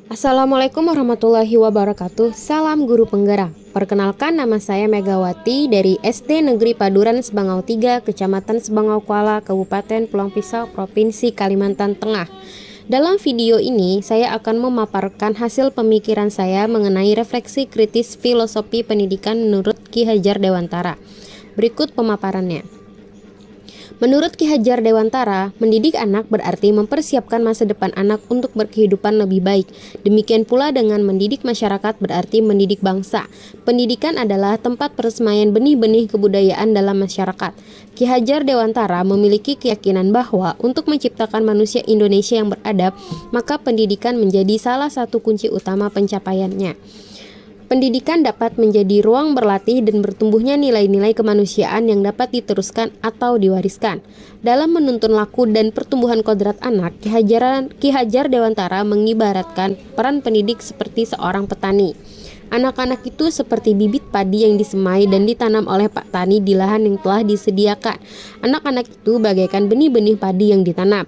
Assalamualaikum warahmatullahi wabarakatuh. Salam guru penggerak. Perkenalkan, nama saya Megawati dari SD Negeri Paduran Sebangau 3, Kecamatan Sebangau Kuala, Kabupaten Pulang Pisau, Provinsi Kalimantan Tengah. Dalam video ini, saya akan memaparkan hasil pemikiran saya mengenai refleksi kritis filosofi pendidikan menurut Ki Hajar Dewantara. Berikut pemaparannya. Menurut Ki Hajar Dewantara, mendidik anak berarti mempersiapkan masa depan anak untuk berkehidupan lebih baik. Demikian pula dengan mendidik masyarakat berarti mendidik bangsa. Pendidikan adalah tempat persemaian benih-benih kebudayaan dalam masyarakat. Ki Hajar Dewantara memiliki keyakinan bahwa untuk menciptakan manusia Indonesia yang beradab, maka pendidikan menjadi salah satu kunci utama pencapaiannya. Pendidikan dapat menjadi ruang berlatih dan bertumbuhnya nilai-nilai kemanusiaan yang dapat diteruskan atau diwariskan. Dalam menuntun laku dan pertumbuhan kodrat anak, Ki Hajar Dewantara mengibaratkan peran pendidik seperti seorang petani. Anak-anak itu seperti bibit padi yang disemai dan ditanam oleh Pak Tani di lahan yang telah disediakan. Anak-anak itu bagaikan benih-benih padi yang ditanam.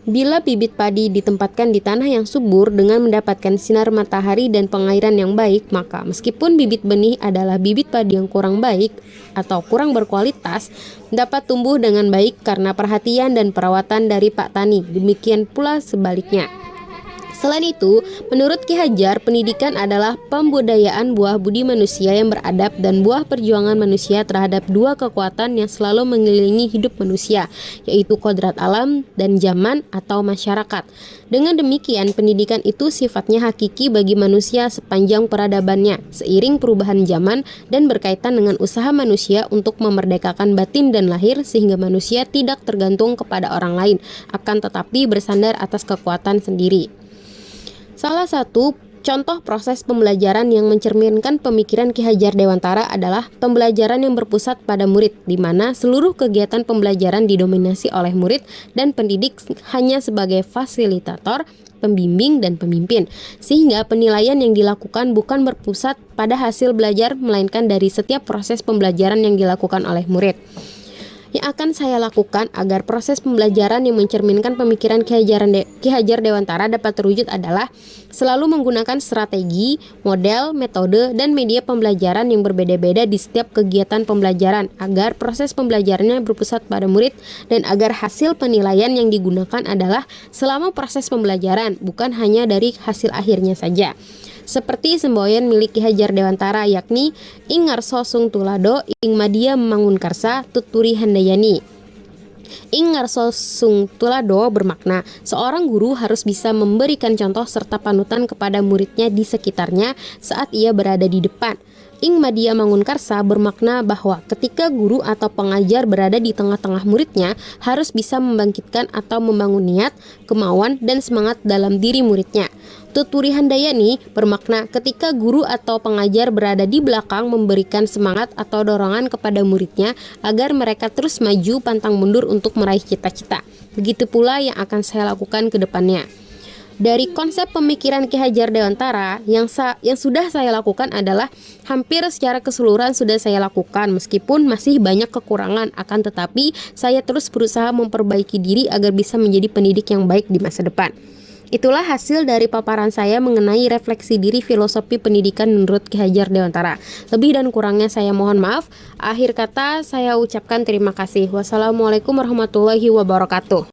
Bila bibit padi ditempatkan di tanah yang subur dengan mendapatkan sinar matahari dan pengairan yang baik, maka meskipun bibit benih adalah bibit padi yang kurang baik atau kurang berkualitas, dapat tumbuh dengan baik karena perhatian dan perawatan dari Pak Tani. Demikian pula sebaliknya. Selain itu, menurut Ki Hajar, pendidikan adalah pembudayaan buah budi manusia yang beradab dan buah perjuangan manusia terhadap dua kekuatan yang selalu mengelilingi hidup manusia, yaitu kodrat alam dan zaman atau masyarakat. Dengan demikian, pendidikan itu sifatnya hakiki bagi manusia sepanjang peradabannya, seiring perubahan zaman dan berkaitan dengan usaha manusia untuk memerdekakan batin dan lahir sehingga manusia tidak tergantung kepada orang lain, akan tetapi bersandar atas kekuatan sendiri. Salah satu contoh proses pembelajaran yang mencerminkan pemikiran Ki Hajar Dewantara adalah pembelajaran yang berpusat pada murid, di mana seluruh kegiatan pembelajaran didominasi oleh murid dan pendidik hanya sebagai fasilitator, pembimbing, dan pemimpin, sehingga penilaian yang dilakukan bukan berpusat pada hasil belajar, melainkan dari setiap proses pembelajaran yang dilakukan oleh murid. Yang akan saya lakukan agar proses pembelajaran yang mencerminkan pemikiran Ki Hajar Dewantara dapat terwujud adalah selalu menggunakan strategi, model, metode, dan media pembelajaran yang berbeda-beda di setiap kegiatan pembelajaran agar proses pembelajarannya berpusat pada murid dan agar hasil penilaian yang digunakan adalah selama proses pembelajaran, bukan hanya dari hasil akhirnya saja. Seperti semboyan milik Ki Hajar Dewantara, yakni ing ngarso sung tulado ing madia mangun karsa tuturi handayani. Ing ngarso sung tulado bermakna seorang guru harus bisa memberikan contoh serta panutan kepada muridnya di sekitarnya saat ia berada di depan. Ing madia mangun karsa bermakna bahwa ketika guru atau pengajar berada di tengah-tengah muridnya harus bisa membangkitkan atau membangun niat, kemauan, dan semangat dalam diri muridnya. Tuturi handayani bermakna ketika guru atau pengajar berada di belakang memberikan semangat atau dorongan kepada muridnya agar mereka terus maju pantang mundur untuk meraih cita-cita. Begitu pula yang akan saya lakukan ke depannya. Dari konsep pemikiran Ki Hajar Dewantara yang sudah saya lakukan adalah hampir secara keseluruhan sudah saya lakukan, meskipun masih banyak kekurangan, akan tetapi saya terus berusaha memperbaiki diri agar bisa menjadi pendidik yang baik di masa depan. Itulah hasil dari paparan saya mengenai refleksi diri filosofi pendidikan menurut Ki Hajar Dewantara. Lebih dan kurangnya saya mohon maaf. Akhir kata saya ucapkan terima kasih. Wassalamualaikum warahmatullahi wabarakatuh.